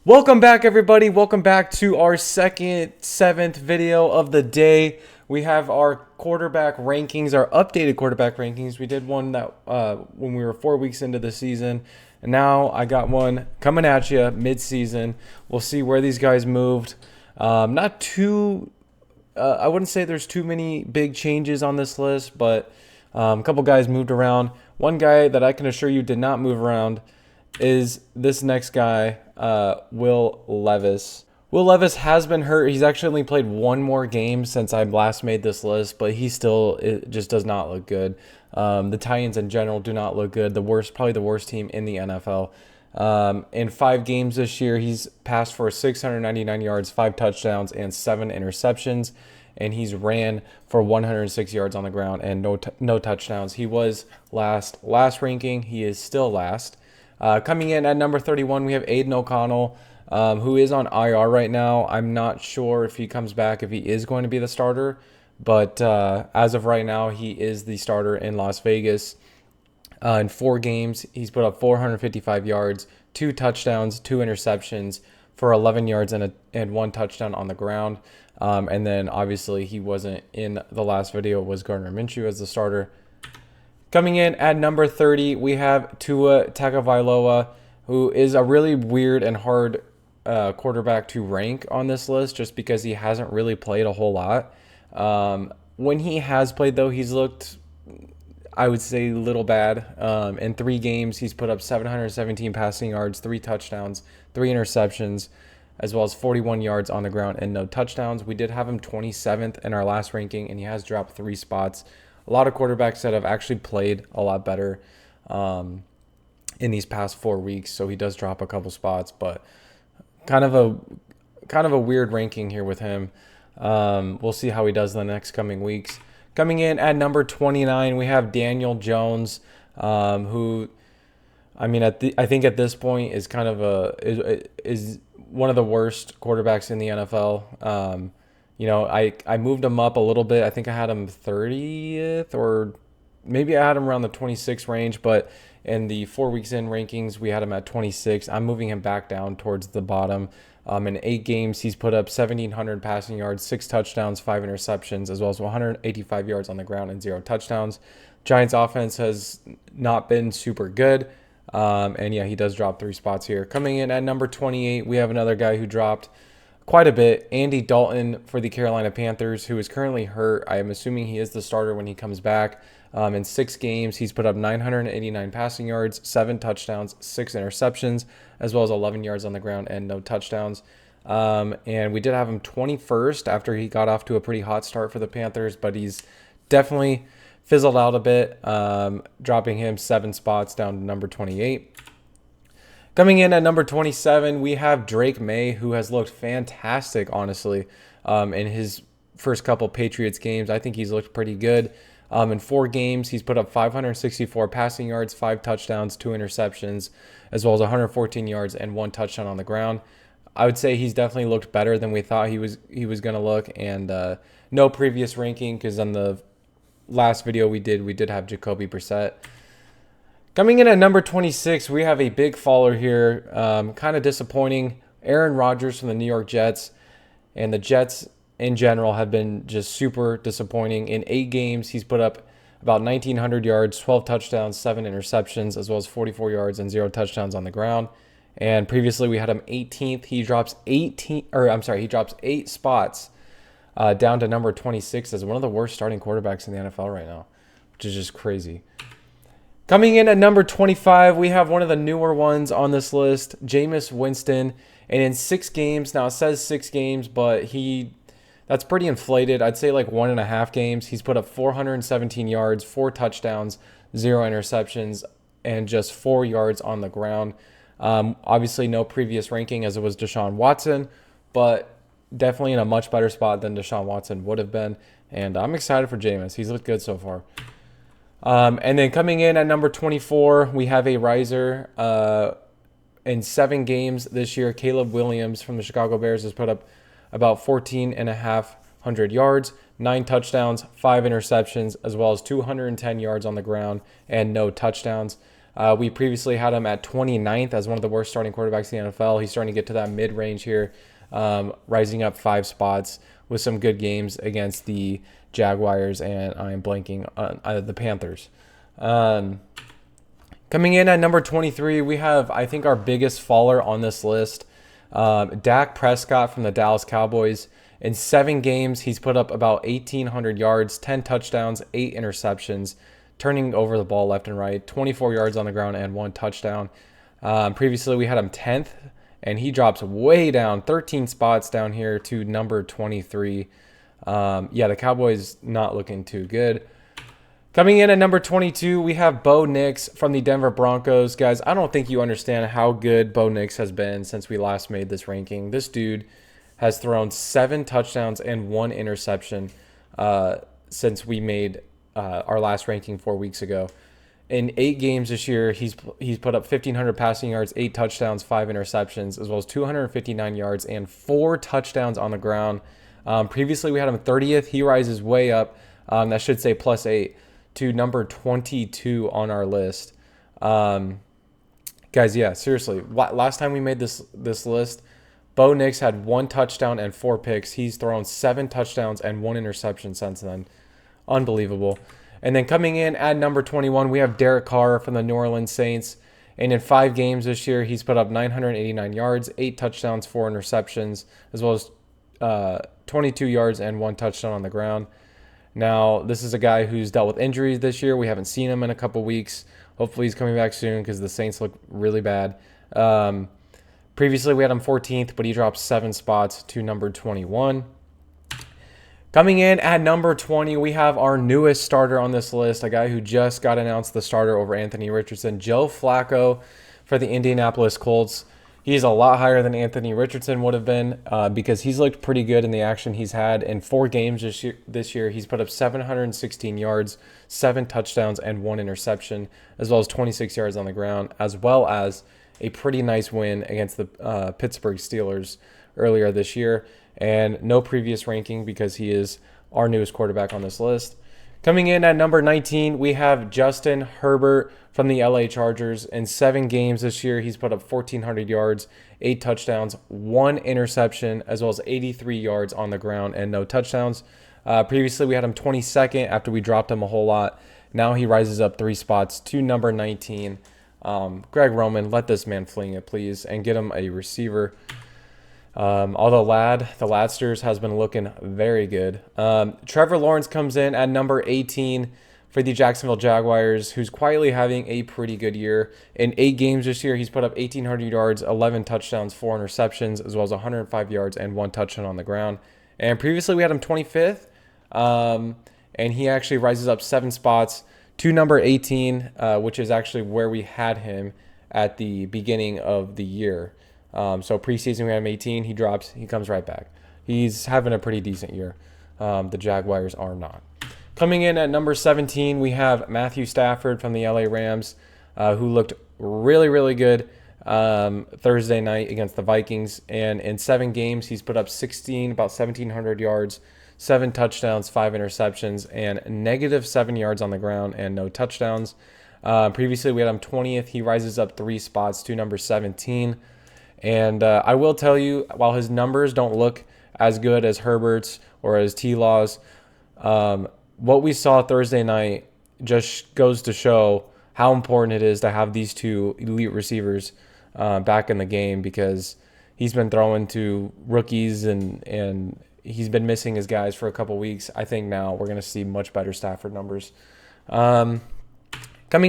Welcome back, everybody. Welcome back to our seventh video of the day. We have our quarterback rankings, our updated quarterback rankings. We did one that when we were 4 weeks into the season, and now I got one coming at you mid-season. We'll see where these guys moved. Not too, I wouldn't say there's too many big changes on this list, but a couple guys moved around. One guy that I can assure you did not move around is this next guy, Will Levis. Will Levis has been hurt. He's actually only played one more game since I last made this list, but it just does not look good. The Titans in general do not look good. Probably the worst team in the NFL. In 5 games this year, he's passed for 699 yards, 5 touchdowns, and 7 interceptions. And he's ran for 106 yards on the ground and no touchdowns. He was last ranking. He is still last. Coming in at number 31, we have Aiden O'Connell, who is on IR right now. I'm not sure if he comes back, if he is going to be the starter. But as of right now, he is the starter in Las Vegas. In 4 games, he's put up 455 yards, 2 touchdowns, 2 interceptions for 11 yards and 1 touchdown on the ground. And then, obviously, he wasn't in the last video. It was Gardner Minshew as the starter. Coming in at number 30, we have Tua Tagovailoa, who is a really weird and hard quarterback to rank on this list just because he hasn't really played a whole lot. When he has played, though, he's looked, I would say, little bad. In 3 games, he's put up 717 passing yards, 3 touchdowns, 3 interceptions, as well as 41 yards on the ground and no touchdowns. We did have him 27th in our last ranking, and he has dropped 3 spots. A lot of quarterbacks that have actually played a lot better in these past 4 weeks, so he does drop a couple spots, but kind of a weird ranking here with him. We'll see how he does in the next coming weeks. Coming in at number 29, we have Daniel Jones, who, I mean, I think at this point is kind of is one of the worst quarterbacks in the NFL. I moved him up a little bit. I think I had him 30th, or maybe I had him around the 26th range, but in the 4 weeks in rankings, we had him at 26. I'm moving him back down towards the bottom. In 8 games, he's put up 1,700 passing yards, 6 touchdowns, 5 interceptions, as well as 185 yards on the ground and 0 touchdowns. Giants offense has not been super good. And yeah, he does drop 3 spots here. Coming in at number 28, we have another guy who dropped quite a bit, Andy Dalton for the Carolina Panthers, who is currently hurt. I am assuming he is the starter when he comes back. In 6 games, he's put up 989 passing yards, 7 touchdowns, 6 interceptions, as well as 11 yards on the ground and no touchdowns. And we did have him 21st after he got off to a pretty hot start for the Panthers, but he's definitely fizzled out a bit, dropping him 7 spots down to number 28. Coming in at number 27, we have Drake May, who has looked fantastic, honestly, in his first couple Patriots games. I think he's looked pretty good. In 4 games, he's put up 564 passing yards, 5 touchdowns, 2 interceptions, as well as 114 yards and 1 touchdown on the ground. I would say he's definitely looked better than we thought he was going to look, and no previous ranking, because on the last video we did have Jacoby Brissett. Coming in at number 26, we have a big faller here. Kind of disappointing. Aaron Rodgers from the New York Jets. And the Jets in general have been just super disappointing. In 8 games, he's put up about 1,900 yards, 12 touchdowns, 7 interceptions, as well as 44 yards and 0 touchdowns on the ground. And previously we had him 18th. He drops 8 spots down to number 26 as one of the worst starting quarterbacks in the NFL right now, which is just crazy. Coming in at number 25, we have one of the newer ones on this list, Jamus Winston. And in 6 games, now it says 6 games, but that's pretty inflated. I'd say like 1.5 games. He's put up 417 yards, 4 touchdowns, 0 interceptions, and just 4 yards on the ground. Obviously, no previous ranking as it was Deshaun Watson, but definitely in a much better spot than Deshaun Watson would have been. And I'm excited for Jamus. He's looked good so far. And then coming in at number 24, we have a riser. In 7 games this year, Caleb Williams from the Chicago Bears has put up about 14,500 yards, 9 touchdowns, 5 interceptions, as well as 210 yards on the ground and no touchdowns. We previously had him at 29th as one of the worst starting quarterbacks in the NFL. He's starting to get to that mid-range here, rising up 5 spots with some good games against the Jaguars, and I am blanking on the Panthers. Coming in at number 23, we have, I think, our biggest faller on this list, Dak Prescott from the Dallas Cowboys. In 7 games, he's put up about 1,800 yards, 10 touchdowns, 8 interceptions, turning over the ball left and right, 24 yards on the ground, and 1 touchdown. Previously, we had him 10th, and he drops way down, 13 spots down here to number 23. The Cowboys not looking too good. Coming in at number 22, we have Bo Nix from the Denver Broncos. Guys, I don't think you understand how good Bo Nix has been since we last made this ranking. This dude has thrown 7 touchdowns and 1 interception since we made our last ranking 4 weeks ago. In 8 games this year, he's put up 1,500 passing yards, 8 touchdowns, 5 interceptions, as well as 259 yards and 4 touchdowns on the ground. Previously, we had him 30th. He rises way up. That should say plus 8 to number 22 on our list. Guys, yeah, seriously. Last time we made this list, Bo Nix had 1 touchdown and 4 picks. He's thrown 7 touchdowns and 1 interception since then. Unbelievable. And then coming in at number 21, we have Derek Carr from the New Orleans Saints. And in 5 games this year, he's put up 989 yards, 8 touchdowns, 4 interceptions, as well as 22 yards and 1 touchdown on the ground. Now, this is a guy who's dealt with injuries this year. We haven't seen him in a couple weeks. Hopefully he's coming back soon because the Saints look really bad. Previously, we had him 14th, but he dropped 7 spots to number 21. Coming in at number 20, we have our newest starter on this list, a guy who just got announced the starter over Anthony Richardson, Joe Flacco for the Indianapolis Colts. He's a lot higher than Anthony Richardson would have been because he's looked pretty good in the action he's had. In 4 games this year, he's put up 716 yards, 7 touchdowns, and 1 interception, as well as 26 yards on the ground, as well as a pretty nice win against the Pittsburgh Steelers earlier this year. And no previous ranking because he is our newest quarterback on this list. Coming in at number 19, we have Justin Herbert from the LA Chargers. In 7 games this year, he's put up 1,400 yards, 8 touchdowns, 1 interception, as well as 83 yards on the ground and no touchdowns. Previously, we had him 22nd after we dropped him a whole lot. Now he rises up 3 spots to number 19. Greg Roman, let this man fling it, please, and get him a receiver. Although the Ladsters has been looking very good. Trevor Lawrence comes in at number 18 for the Jacksonville Jaguars, who's quietly having a pretty good year. In 8 games this year, he's put up 1,800 yards, 11 touchdowns, 4 interceptions, as well as 105 yards and 1 touchdown on the ground. And previously, we had him 25th, and he actually rises up 7 spots to number 18, which is actually where we had him at the beginning of the year. So preseason we had him 18. He drops. He comes right back. He's having a pretty decent year. The Jaguars are not. Coming in at number 17, we have Matthew Stafford from the LA Rams, who looked really, really good Thursday night against the Vikings. And in 7 games, he's put up about 1,700 yards, 7 touchdowns, 5 interceptions, and negative 7 yards on the ground and no touchdowns. Previously, we had him 20th. He rises up 3 spots to number 17. And I will tell you, while his numbers don't look as good as Herbert's or as T-Law's, what we saw Thursday night just goes to show how important it is to have these 2 elite receivers back in the game, because he's been throwing to rookies and he's been missing his guys for a couple weeks. I think now we're going to see much better Stafford numbers. Coming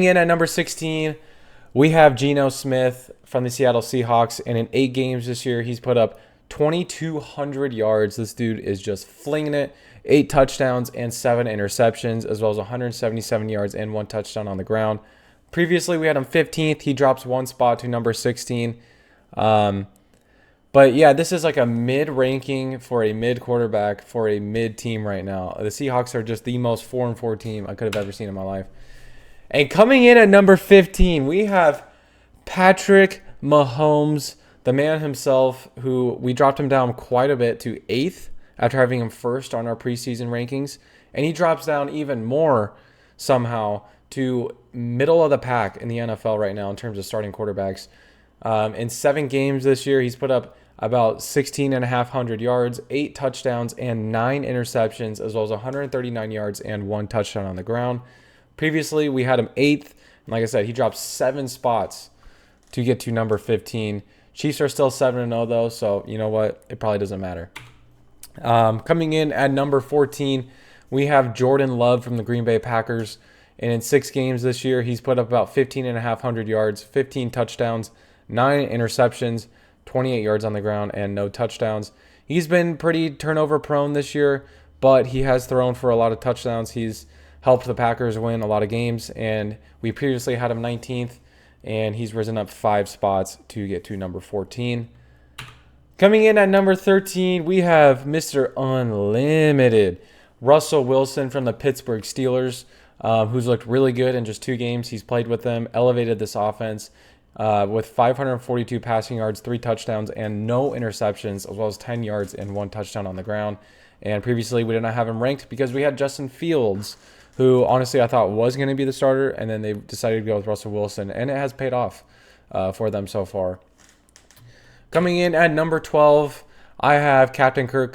in at number 16, we have Gino Smith from the Seattle Seahawks, and in 8 games this year, he's put up 2,200 yards. This dude is just flinging it. 8 touchdowns and 7 interceptions, as well as 177 yards and 1 touchdown on the ground. Previously, we had him 15th. He drops 1 spot to number 16. But yeah, this is like a mid-ranking for a mid-quarterback for a mid-team right now. The Seahawks are just the most 4-4 team I could have ever seen in my life. And coming in at number 15, we have Patrick Mahomes, the man himself, who we dropped him down quite a bit to 8th after having him first on our preseason rankings. And he drops down even more somehow to middle of the pack in the NFL right now in terms of starting quarterbacks. In 7 games this year, he's put up about 16,500 yards, 8 touchdowns, and 9 interceptions, as well as 139 yards and 1 touchdown on the ground. Previously, we had him 8th. And like I said, he dropped 7 spots to get to number 15. Chiefs are still 7-0, though, so you know what? It probably doesn't matter. Coming in at number 14, we have Jordan Love from the Green Bay Packers. And in 6 games this year, he's put up about 15,500 yards, 15 touchdowns, 9 interceptions, 28 yards on the ground, and no touchdowns. He's been pretty turnover prone this year, but he has thrown for a lot of touchdowns. He's helped the Packers win a lot of games, and we previously had him 19th, and he's risen up 5 spots to get to number 14. Coming in at number 13, we have Mr. Unlimited, Russell Wilson from the Pittsburgh Steelers, who's looked really good in just 2 games. He's played with them, elevated this offense with 542 passing yards, 3 touchdowns, and no interceptions, as well as 10 yards and 1 touchdown on the ground. And previously, we did not have him ranked because we had Justin Fields, who honestly I thought was going to be the starter, and then they decided to go with Russell Wilson, and it has paid off for them so far. Coming in at number 12, I have Captain Kirk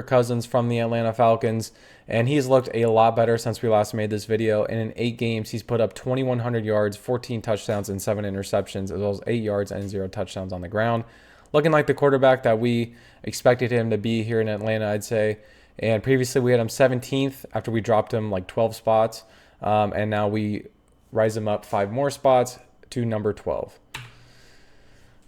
Cousins from the Atlanta Falcons, and he's looked a lot better since we last made this video. And in 8 games, he's put up 2,100 yards, 14 touchdowns, and 7 interceptions, as well as 8 yards and 0 touchdowns on the ground. Looking like the quarterback that we expected him to be here in Atlanta, I'd say. And previously, we had him 17th after we dropped him like 12 spots. And now we rise him up 5 more spots to number 12.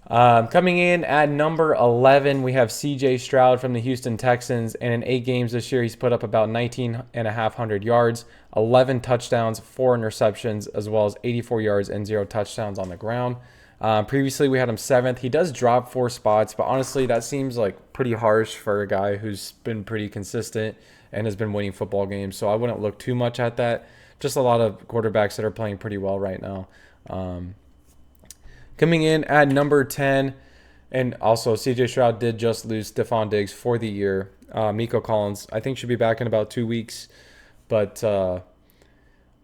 Coming in at number 11, we have C.J. Stroud from the Houston Texans, and in 8 games this year, he's put up about 19,500 yards, 11 touchdowns, 4 interceptions, as well as 84 yards and 0 touchdowns on the ground. Previously, we had him 7th. He does drop 4 spots, but honestly, that seems like pretty harsh for a guy who's been pretty consistent and has been winning football games, so I wouldn't look too much at that. Just a lot of quarterbacks that are playing pretty well right now. Coming in at number 10, and also C.J. Stroud did just lose Stephon Diggs for the year. Miko Collins, I think, should be back in about 2 weeks, but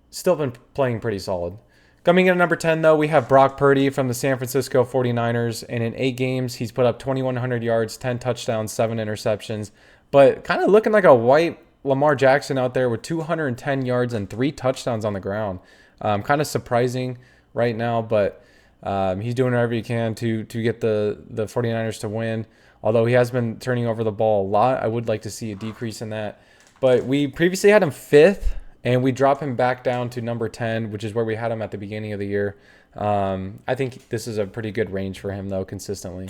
still been playing pretty solid. Coming in at number 10, though, we have Brock Purdy from the San Francisco 49ers, and in 8 games, he's put up 2,100 yards, 10 touchdowns, 7 interceptions, but kind of looking like a white Lamar Jackson out there with 210 yards and 3 touchdowns on the ground. Kind of surprising right now, but he's doing whatever he can to get the 49ers to win. Although he has been turning over the ball a lot, I would like to see a decrease in that. But we previously had him 5th, and we drop him back down to number 10, which is where we had him at the beginning of the year. I think this is a pretty good range for him, though, consistently.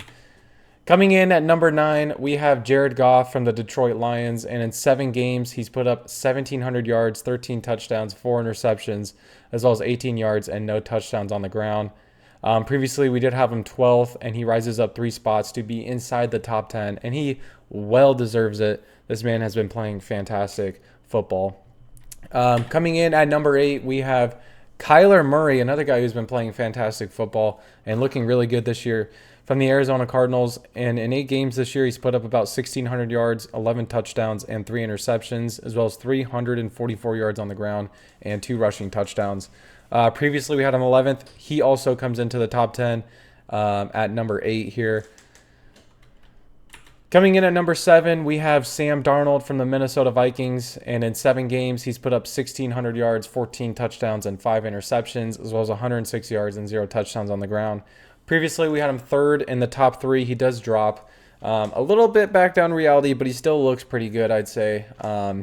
Coming in at number 9, we have Jared Goff from the Detroit Lions, and in 7 games, he's put up 1,700 yards, 13 touchdowns, 4 interceptions, as well as 18 yards and no touchdowns on the ground. Previously, we did have him 12th, and he rises up 3 spots to be inside the top 10, and he well deserves it. This man has been playing fantastic football. Coming in at number 8, we have Kyler Murray, another guy who's been playing fantastic football and looking really good this year from the Arizona Cardinals. And in 8 games this year, he's put up about 1,600 yards, 11 touchdowns, and 3 interceptions, as well as 344 yards on the ground and 2 rushing touchdowns. Previously, we had him 11th. He also comes into the top 10 at number 8 here. Coming in at number 7, we have Sam Darnold from the Minnesota Vikings. And in 7 games, he's put up 1,600 yards, 14 touchdowns, and 5 interceptions, as well as 106 yards and 0 touchdowns on the ground. Previously, we had him 3rd in the top 3. He does drop a little bit back down reality, but he still looks pretty good, I'd say.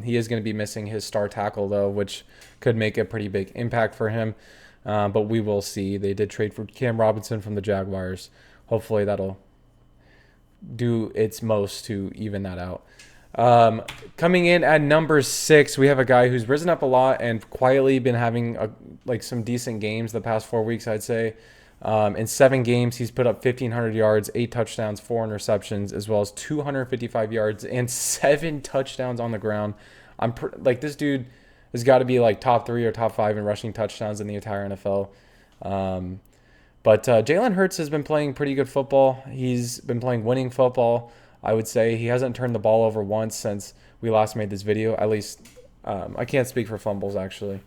He is going to be missing his star tackle, though, which could make a pretty big impact for him. But we will see. They did trade for Cam Robinson from the Jaguars. Hopefully that'll do its most to even that out. Coming in at number 6, we have a guy who's risen up a lot and quietly been having some decent games the past 4 weeks, I'd say. In 7 games, he's put up 1,500 yards, 8 touchdowns, 4 interceptions, as well as 255 yards and 7 touchdowns on the ground. This dude has got to be like top 3 or top 5 in rushing touchdowns in the entire NFL. But Jaylen Herz has been playing pretty good football. He's been playing winning football, I would say. He hasn't turned the ball over once since we last made this video. At least I can't speak for fumbles, actually.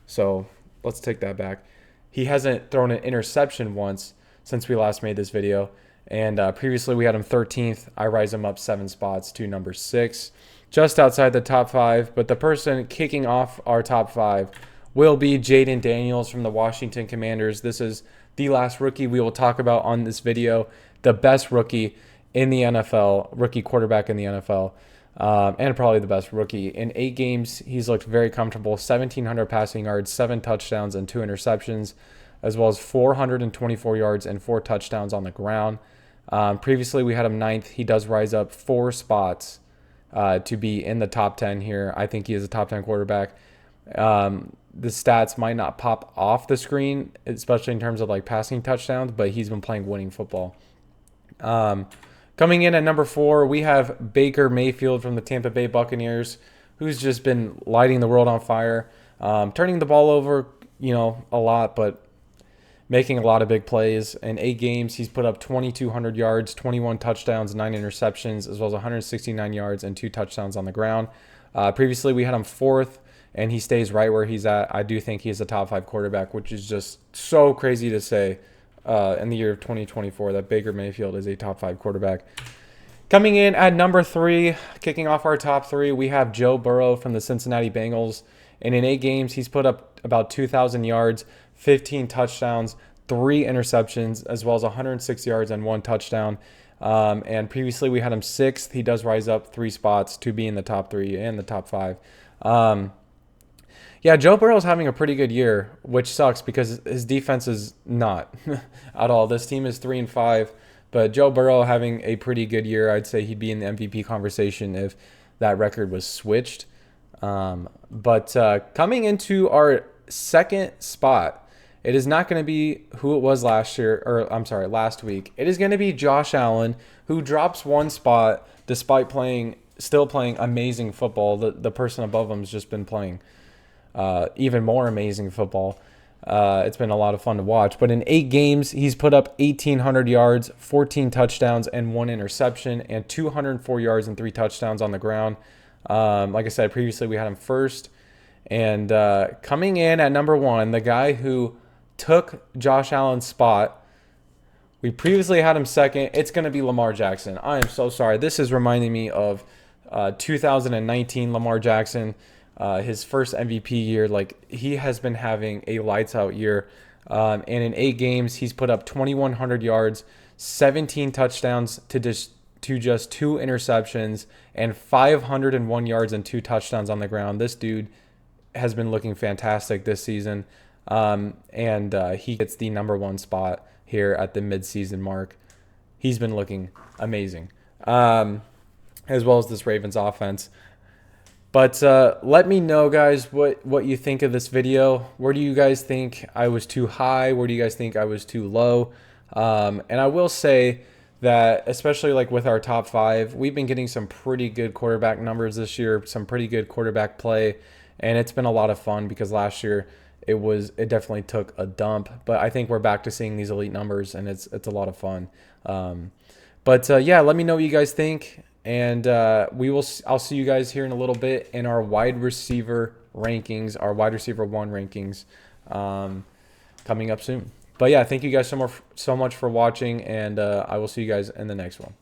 So let's take that back. He hasn't thrown an interception once since we last made this video. And previously we had him 13th. I rise him up 7 spots to number 6, just outside the top 5. But the person kicking off our top 5 will be Jaden Daniels from the Washington Commanders. This is the last rookie we will talk about on this video. The best rookie in the NFL, rookie quarterback in the NFL, and probably the best rookie. In 8 games, he's looked very comfortable. 1,700 passing yards, 7 touchdowns, and 2 interceptions, as well as 424 yards and 4 touchdowns on the ground. Previously, we had him 9th. He does rise up 4 spots to be in the top 10 here. I think he is a top 10 quarterback. The stats might not pop off the screen, especially in terms of like passing touchdowns, but he's been playing winning football. Coming in at number 4, we have Baker Mayfield from the Tampa Bay Buccaneers, who's just been lighting the world on fire, turning the ball over, a lot, but making a lot of big plays. In 8 games, he's put up 2,200 yards, 21 touchdowns, 9 interceptions, as well as 169 yards and 2 touchdowns on the ground. Previously, we had him 4th, and he stays right where he's at. I do think he's a top 5 quarterback, which is just so crazy to say in the year of 2024 that Baker Mayfield is a top 5 quarterback. Coming in at number 3, kicking off our top 3, we have Joe Burrow from the Cincinnati Bengals. And in 8 games, he's put up about 2,000 yards, 15 touchdowns, 3 interceptions, as well as 106 yards and 1 touchdown. And previously we had him 6th. He does rise up 3 spots to be in the top 3 and the top 5. Yeah, Joe Burrow's having a pretty good year, which sucks because his defense is not at all. This team is 3-5, but Joe Burrow having a pretty good year. I'd say he'd be in the MVP conversation if that record was switched. But coming into our second spot, it is not going to be who it was last week. It is going to be Josh Allen, who drops 1 spot despite still playing amazing football. The person above him has just been playing even more amazing football. It's been a lot of fun to watch. But in 8 games, he's put up 1,800 yards, 14 touchdowns, and 1 interception, and 204 yards and 3 touchdowns on the ground. Like I said, previously we had him 1st. And coming in at number 1, the guy who took Josh Allen's spot, we previously had him 2nd. It's going to be Lamar Jackson. I am so sorry. This is reminding me of 2019 Lamar Jackson. His first MVP year. Like, he has been having a lights out year. And in 8 games, he's put up 2,100 yards, 17 touchdowns to just 2 interceptions, and 501 yards and 2 touchdowns on the ground. This dude has been looking fantastic this season. And he gets the number 1 spot here at the midseason mark. He's been looking amazing. As well as this Ravens offense. But let me know, guys, what you think of this video. Where do you guys think I was too high? Where do you guys think I was too low? And I will say that, especially like with our top 5, we've been getting some pretty good quarterback numbers this year, some pretty good quarterback play, and it's been a lot of fun because last year it definitely took a dump. But I think we're back to seeing these elite numbers, and it's a lot of fun. Yeah, let me know what you guys think. And I'll see you guys here in a little bit in our wide receiver rankings, our wide receiver 1 rankings, coming up soon. But yeah, thank you guys so much for watching, and I will see you guys in the next one.